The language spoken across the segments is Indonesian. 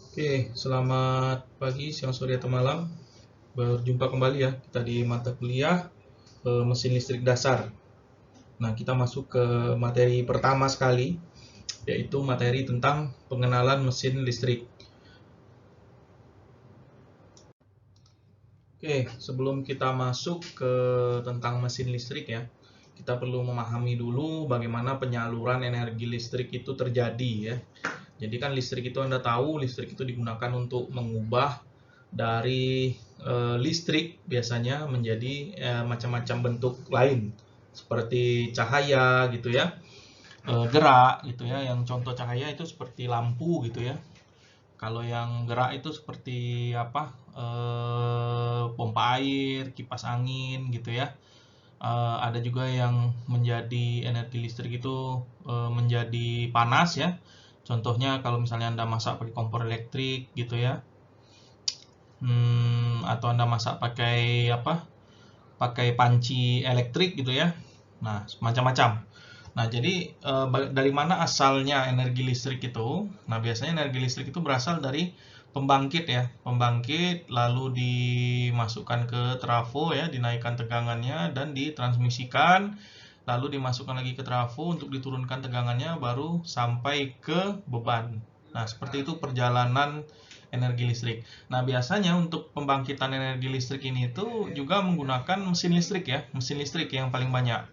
Oke, selamat pagi, siang, sore, atau malam. Berjumpa kembali ya kita di mata kuliah mesin listrik dasar. Nah, kita masuk ke materi pertama sekali, yaitu materi tentang pengenalan mesin listrik. Oke, sebelum kita masuk ke tentang mesin listrik ya, kita perlu memahami dulu bagaimana penyaluran energi listrik itu terjadi ya. Jadi kan listrik itu Anda tahu, listrik itu digunakan untuk mengubah dari listrik biasanya menjadi macam-macam bentuk lain seperti cahaya gitu ya, gerak gitu ya. Yang contoh cahaya itu seperti lampu gitu ya. Kalau yang gerak itu seperti apa? Pompa air, kipas angin gitu ya. Ada juga yang menjadi energi listrik itu menjadi panas ya. Contohnya kalau misalnya Anda masak pakai kompor elektrik gitu ya. Atau Anda masak pakai apa? Pakai panci elektrik gitu ya. Nah, macam-macam. Nah, jadi dari mana asalnya energi listrik itu? Nah, biasanya energi listrik itu berasal dari pembangkit ya. Pembangkit lalu dimasukkan ke trafo ya, dinaikkan tegangannya dan ditransmisikan, lalu dimasukkan lagi ke trafo untuk diturunkan tegangannya baru sampai ke beban. Nah, seperti itu perjalanan energi listrik. Nah, biasanya untuk pembangkitan energi listrik ini itu juga menggunakan mesin listrik ya, mesin listrik yang paling banyak.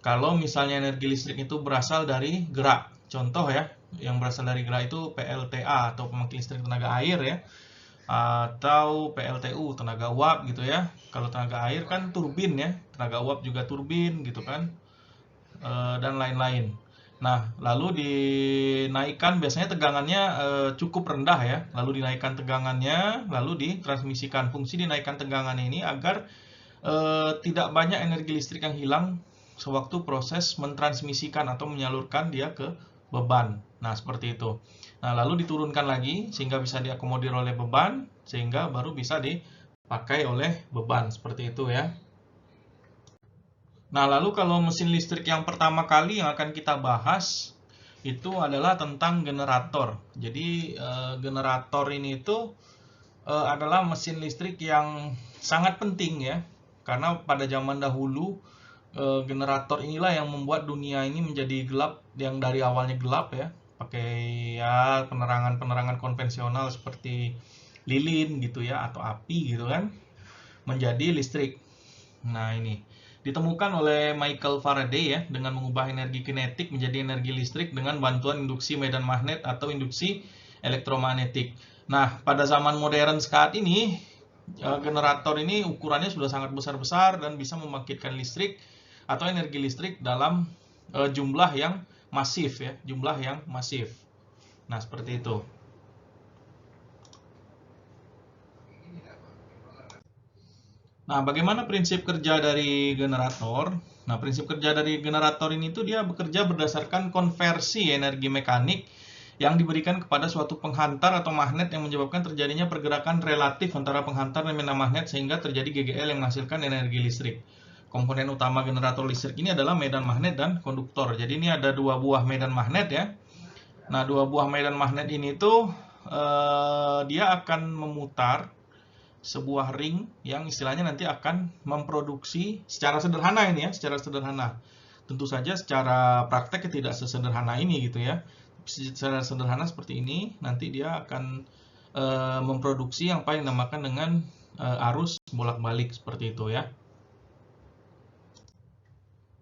Kalau misalnya energi listrik itu berasal dari gerak, contoh ya, yang berasal dari gerak itu PLTA atau pembangkit listrik tenaga air ya, atau PLTU tenaga uap gitu ya. Kalau tenaga air kan turbin ya, tenaga uap juga turbin gitu kan, dan lain-lain. Nah, lalu dinaikkan biasanya tegangannya cukup rendah ya, lalu dinaikkan tegangannya, lalu ditransmisikan. Fungsi dinaikkan tegangan ini agar tidak banyak energi listrik yang hilang sewaktu proses mentransmisikan atau menyalurkan dia ke beban. Nah, seperti itu. Nah, lalu diturunkan lagi sehingga bisa diakomodir oleh beban, sehingga baru bisa dipakai oleh beban. Seperti itu ya. Nah, lalu kalau mesin listrik yang pertama kali yang akan kita bahas itu adalah tentang generator. Jadi, generator ini itu adalah mesin listrik yang sangat penting ya. Karena pada zaman dahulu generator inilah yang membuat dunia ini menjadi gelap, yang dari awalnya gelap ya, pakai ya penerangan-penerangan konvensional seperti lilin gitu ya atau api gitu kan, menjadi listrik. Nah, ini ditemukan oleh Michael Faraday ya dengan mengubah energi kinetik menjadi energi listrik dengan bantuan induksi medan magnet atau induksi elektromagnetik. Nah, pada zaman modern saat ini generator ini ukurannya sudah sangat besar-besar dan bisa membangkitkan listrik atau energi listrik dalam jumlah yang masif ya, jumlah yang masif. Nah, seperti itu. Nah, bagaimana prinsip kerja dari generator? Nah, prinsip kerja dari generator ini tuh dia bekerja berdasarkan konversi energi mekanik yang diberikan kepada suatu penghantar atau magnet yang menyebabkan terjadinya pergerakan relatif antara penghantar dan medan magnet sehingga terjadi GGL yang menghasilkan energi listrik. Komponen utama generator listrik ini adalah medan magnet dan konduktor. Jadi ini ada dua buah medan magnet ya. Nah, dua buah medan magnet ini tuh dia akan memutar sebuah ring yang istilahnya nanti akan memproduksi secara sederhana ini ya, secara sederhana. Tentu saja secara praktek tidak sesederhana ini gitu ya. Secara sederhana seperti ini, nanti dia akan memproduksi yang paling dinamakan dengan arus bolak-balik seperti itu ya.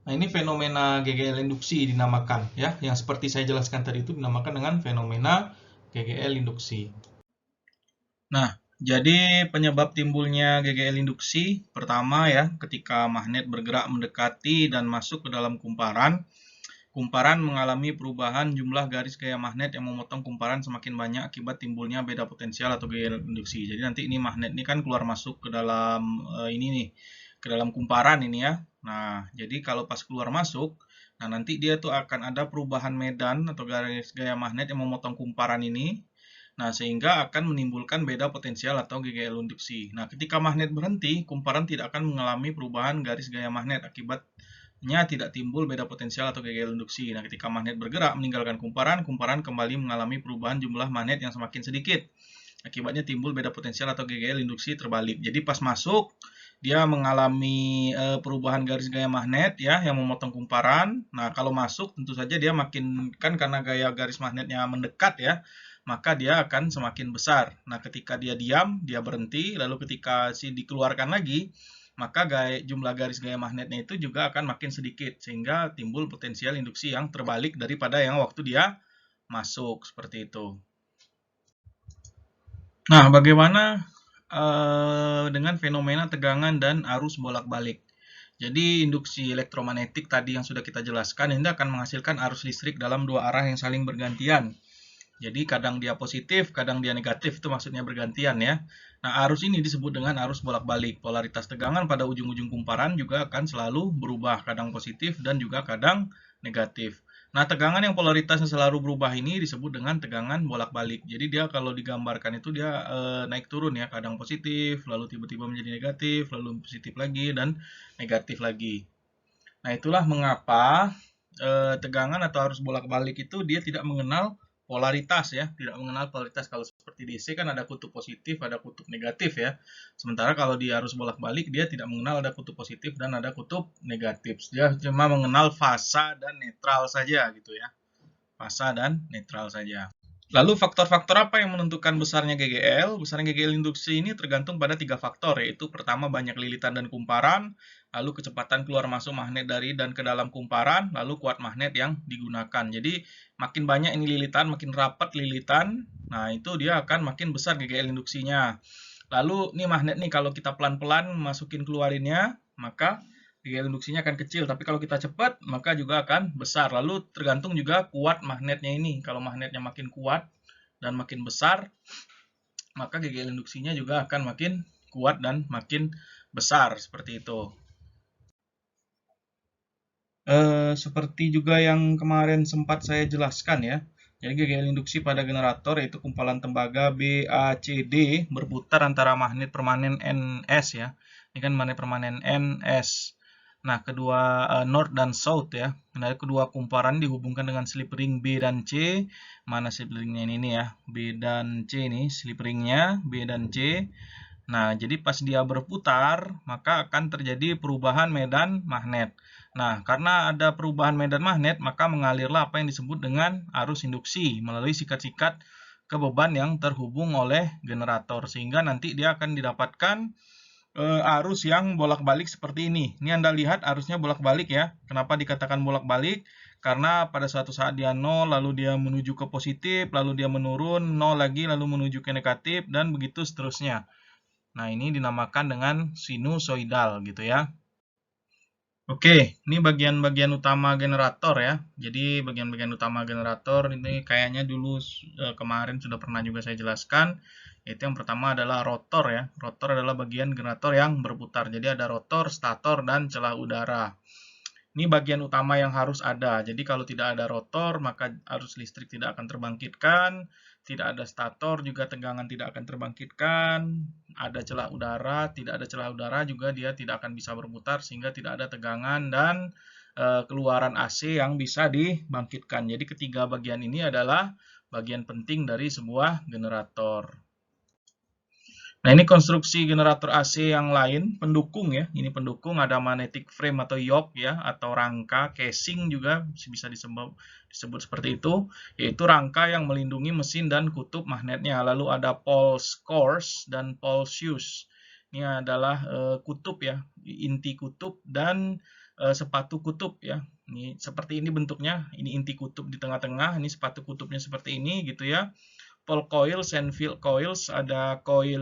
Nah, ini fenomena GGL induksi dinamakan ya, yang seperti saya jelaskan tadi itu dinamakan dengan fenomena GGL induksi. Nah, jadi penyebab timbulnya GGL induksi pertama ya, ketika magnet bergerak mendekati dan masuk ke dalam kumparan, kumparan mengalami perubahan jumlah garis gaya magnet yang memotong kumparan semakin banyak akibat timbulnya beda potensial atau GGL induksi. Jadi nanti ini magnet ini kan keluar masuk ke dalam ini nih, ke dalam kumparan ini ya. Nah, jadi kalau pas keluar masuk, nah nanti dia tuh akan ada perubahan medan atau garis gaya magnet yang memotong kumparan ini. Nah, sehingga akan menimbulkan beda potensial atau GGL induksi. Nah, ketika magnet berhenti, kumparan tidak akan mengalami perubahan garis gaya magnet akibat tidak timbul beda potensial atau GGL induksi. Nah, ketika magnet bergerak meninggalkan kumparan, kumparan kembali mengalami perubahan jumlah magnet yang semakin sedikit. Akibatnya timbul beda potensial atau GGL induksi terbalik. Jadi pas masuk, dia mengalami perubahan garis gaya magnet ya yang memotong kumparan. Nah, kalau masuk tentu saja dia makin, kan karena gaya garis magnetnya mendekat ya, maka dia akan semakin besar. Nah, ketika dia diam, dia berhenti, lalu ketika dikeluarkan lagi, maka jumlah garis gaya magnetnya itu juga akan makin sedikit, sehingga timbul potensial induksi yang terbalik daripada yang waktu dia masuk, seperti itu. Nah, bagaimana dengan fenomena tegangan dan arus bolak-balik? Jadi, induksi elektromagnetik tadi yang sudah kita jelaskan, ini akan menghasilkan arus listrik dalam dua arah yang saling bergantian. Jadi kadang dia positif, kadang dia negatif, itu maksudnya bergantian ya. Nah, arus ini disebut dengan arus bolak-balik. Polaritas tegangan pada ujung-ujung kumparan juga akan selalu berubah, kadang positif dan juga kadang negatif. Nah, tegangan yang polaritasnya selalu berubah ini disebut dengan tegangan bolak-balik. Jadi dia kalau digambarkan itu dia naik turun ya, kadang positif, lalu tiba-tiba menjadi negatif, lalu positif lagi dan negatif lagi. Nah, itulah mengapa tegangan atau arus bolak-balik itu dia tidak mengenal polaritas ya, tidak mengenal polaritas. Kalau seperti DC kan ada kutub positif, ada kutub negatif ya. Sementara kalau di arus bolak-balik dia tidak mengenal ada kutub positif dan ada kutub negatif. Dia cuma mengenal fasa dan netral saja gitu ya. Fasa dan netral saja. Lalu faktor-faktor apa yang menentukan besarnya GGL? Besarnya GGL induksi ini tergantung pada 3 faktor, yaitu pertama banyak lilitan dan kumparan, lalu kecepatan keluar masuk magnet dari dan ke dalam kumparan, lalu kuat magnet yang digunakan. Jadi makin banyak ini lilitan, makin rapat lilitan, nah itu dia akan makin besar GGL induksinya. Lalu ini magnet nih, kalau kita pelan-pelan masukin keluarinnya, maka GGL induksinya akan kecil, tapi kalau kita cepat maka juga akan besar. Lalu tergantung juga kuat magnetnya ini. Kalau magnetnya makin kuat dan makin besar, maka GGL induksinya juga akan makin kuat dan makin besar, seperti itu. Seperti juga yang kemarin sempat saya jelaskan ya. Jadi GGL induksi pada generator yaitu kumpalan tembaga BACD berputar antara magnet permanen NS ya. Ini kan magnet permanen NS. Nah, kedua North dan South ya. Nah, kedua kumparan dihubungkan dengan slip ring B dan C. Mana slip ringnya ini ya? B dan C ini slip ringnya B dan C. Nah, jadi pas dia berputar, maka akan terjadi perubahan medan magnet. Nah, karena ada perubahan medan magnet, maka mengalirlah apa yang disebut dengan arus induksi melalui sikat-sikat ke beban yang terhubung oleh generator. Sehingga nanti dia akan didapatkan arus yang bolak-balik seperti ini. Ini Anda lihat arusnya bolak-balik ya. Kenapa dikatakan bolak-balik? Karena pada suatu saat dia 0, lalu dia menuju ke positif, lalu dia menurun, 0 lagi, lalu menuju ke negatif, dan begitu seterusnya. Nah, ini dinamakan dengan sinusoidal gitu ya. Oke, ini bagian-bagian utama generator ya. Jadi bagian-bagian utama generator ini kayaknya dulu kemarin sudah pernah juga saya jelaskan. Yaitu yang pertama adalah rotor ya. Rotor adalah bagian generator yang berputar. Jadi ada rotor, stator, dan celah udara. Ini bagian utama yang harus ada. Jadi kalau tidak ada rotor, maka arus listrik tidak akan terbangkitkan. Tidak ada stator, juga tegangan tidak akan terbangkitkan. Ada celah udara, tidak ada celah udara juga dia tidak akan bisa berputar, sehingga tidak ada tegangan dan keluaran AC yang bisa dibangkitkan. Jadi ketiga bagian ini adalah bagian penting dari sebuah generator. Nah, ini konstruksi generator AC yang lain, pendukung ya. Ini pendukung, ada magnetic frame atau yoke ya, atau rangka, casing juga bisa disebut seperti itu, yaitu rangka yang melindungi mesin dan kutub magnetnya. Lalu ada pulse cores dan pulse shoes. Ini adalah kutub ya, inti kutub dan sepatu kutub ya. Ini seperti ini bentuknya, ini inti kutub di tengah-tengah, ini sepatu kutubnya seperti ini gitu ya. Pole coils and field coils, ada koil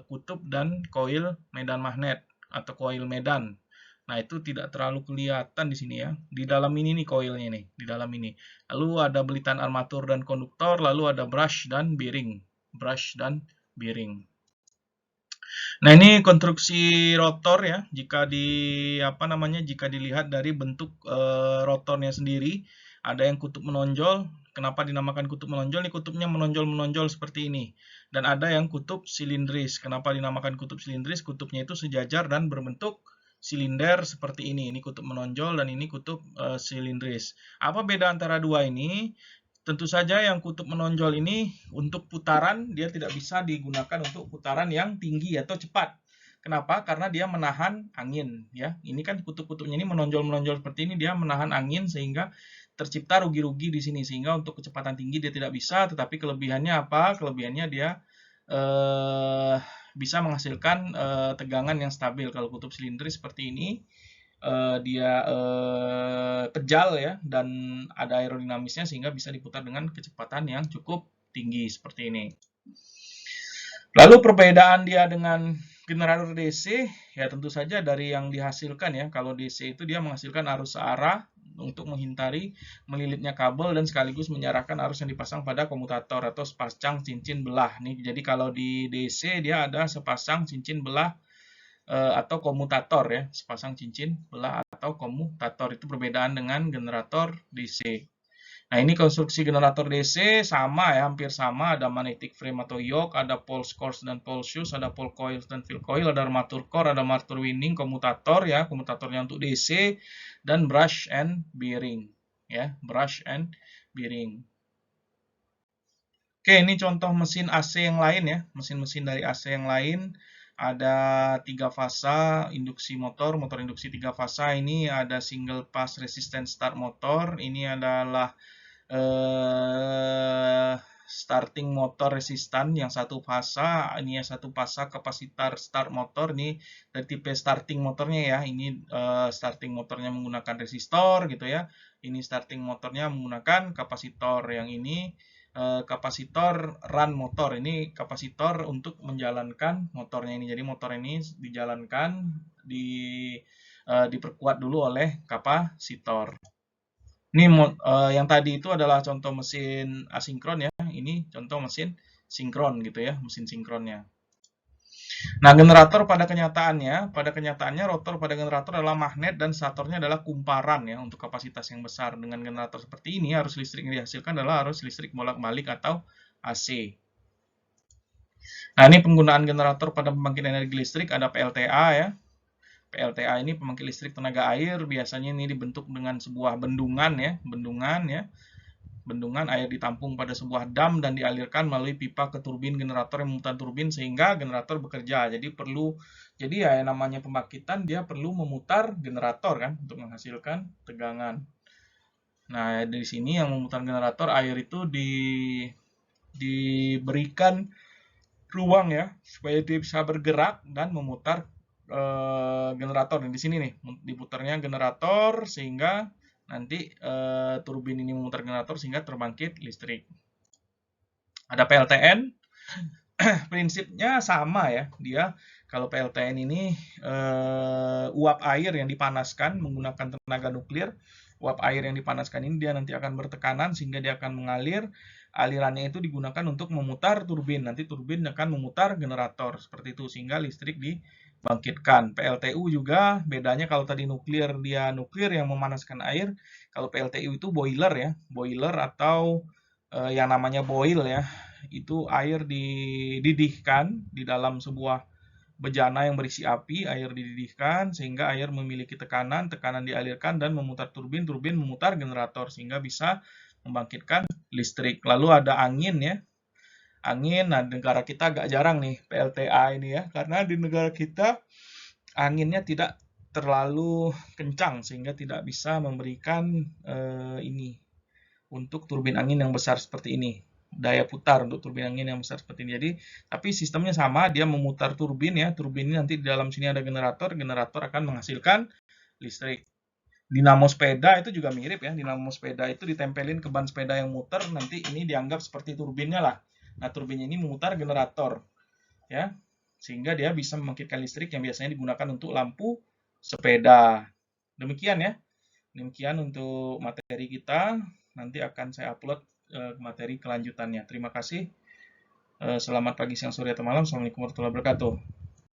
kutub dan koil medan magnet atau koil medan. Nah, itu tidak terlalu kelihatan di sini ya. Di dalam ini nih koilnya nih, di dalam ini. Lalu ada belitan armatur dan konduktor, lalu ada brush dan bearing. Brush dan bearing. Nah, ini konstruksi rotor ya. Jika dilihat dari bentuk rotornya sendiri, ada yang kutub menonjol. Kenapa dinamakan kutub menonjol? Ini kutubnya menonjol-menonjol seperti ini. Dan ada yang kutub silindris. Kenapa dinamakan kutub silindris? Kutubnya itu sejajar dan berbentuk silinder seperti ini. Ini kutub menonjol dan ini kutub silindris. Apa beda antara dua ini? Tentu saja yang kutub menonjol ini untuk putaran dia tidak bisa digunakan untuk putaran yang tinggi atau cepat. Kenapa? Karena dia menahan angin, ya. Ini kan kutub-kutubnya ini menonjol-menonjol seperti ini, dia menahan angin sehingga tercipta rugi-rugi di sini, sehingga untuk kecepatan tinggi dia tidak bisa. Tetapi kelebihannya apa? Kelebihannya dia bisa menghasilkan tegangan yang stabil. Kalau kutub silindris seperti ini, dia kejal ya, dan ada aerodinamisnya sehingga bisa diputar dengan kecepatan yang cukup tinggi seperti ini. Lalu perbedaan dia dengan generator DC, ya tentu saja dari yang dihasilkan ya. Kalau DC itu dia menghasilkan arus searah untuk menghindari melilitnya kabel dan sekaligus menyarahkan arus yang dipasang pada komutator atau sepasang cincin belah. Nih, jadi kalau di DC dia ada sepasang cincin belah atau komutator ya, sepasang cincin belah atau komutator. Itu perbedaan dengan generator DC. Nah, ini konstruksi generator DC sama ya, hampir sama. Ada magnetic frame atau yoke, ada pulse coils dan pulse shoes, ada pole coils dan field coil, ada armature core, ada armature winding, komutator ya, komutatornya untuk DC, dan brush and bearing ya, brush and bearing. Oke, ini contoh mesin AC yang lain ya, mesin-mesin dari AC yang lain. Ada 3 fasa induksi motor, motor induksi 3 fasa. Ini ada single pass resistant start motor. Ini adalah starting motor resistan yang satu fasa. Ini yang satu fasa kapasitor start motor. Ini dari tipe starting motornya ya. Ini starting motornya menggunakan resistor gitu ya. Ini starting motornya menggunakan kapasitor. Yang ini kapasitor run motor. Ini kapasitor untuk menjalankan motornya ini. Jadi motor ini dijalankan, diperkuat dulu oleh kapasitor. Ini yang tadi itu adalah contoh mesin asinkron ya. Ini contoh mesin sinkron gitu ya, mesin sinkronnya. Nah, generator pada kenyataannya rotor pada generator adalah magnet dan statornya adalah kumparan ya untuk kapasitas yang besar. Dengan generator seperti ini, arus listrik yang dihasilkan adalah arus listrik bolak-balik atau AC. Nah, ini penggunaan generator pada pembangkit energi listrik, ada PLTA ya. PLTA ini pembangkit listrik tenaga air, biasanya ini dibentuk dengan sebuah bendungan ya, bendungan air ditampung pada sebuah dam dan dialirkan melalui pipa ke turbin generator yang memutar turbin sehingga generator bekerja. Jadi ya namanya pembangkitan dia perlu memutar generator kan untuk menghasilkan tegangan. Nah, dari sini yang memutar generator air itu diberikan ruang ya supaya dia bisa bergerak dan memutar generator. Di sini nih diputarnya generator sehingga nanti turbin ini memutar generator sehingga terbangkit listrik. Ada PLTN, prinsipnya sama ya. Dia kalau PLTN ini uap air yang dipanaskan menggunakan tenaga nuklir. Uap air yang dipanaskan ini dia nanti akan bertekanan sehingga dia akan mengalir. Alirannya itu digunakan untuk memutar turbin. Nanti turbin akan memutar generator seperti itu sehingga listrik dibangkitkan. PLTU juga bedanya, kalau tadi nuklir dia nuklir yang memanaskan air. Kalau PLTU itu boiler ya, boiler atau yang namanya boil ya. Itu air dididihkan di dalam sebuah bejana yang berisi api, air dididihkan sehingga air memiliki tekanan, tekanan dialirkan dan memutar turbin, turbin memutar generator sehingga bisa membangkitkan listrik. Lalu ada angin ya. Angin, nah negara kita agak jarang nih PLTA ini ya, karena di negara kita anginnya tidak terlalu kencang sehingga tidak bisa memberikan ini untuk turbin angin yang besar seperti ini. Daya putar untuk turbin angin yang besar seperti ini. Jadi, tapi sistemnya sama, dia memutar turbin ya. Turbin ini nanti di dalam sini ada generator, generator akan menghasilkan listrik. Dinamo sepeda itu juga mirip ya. Dinamo sepeda itu ditempelin ke ban sepeda yang muter, nanti ini dianggap seperti turbinnya lah. Nah, turbinnya ini memutar generator ya. Sehingga dia bisa membangkitkan listrik yang biasanya digunakan untuk lampu sepeda. Demikian ya. Demikian untuk materi kita. Nanti akan saya upload materi kelanjutannya. Terima kasih. Selamat pagi, siang, sore, atau malam. Assalamualaikum warahmatullahi wabarakatuh.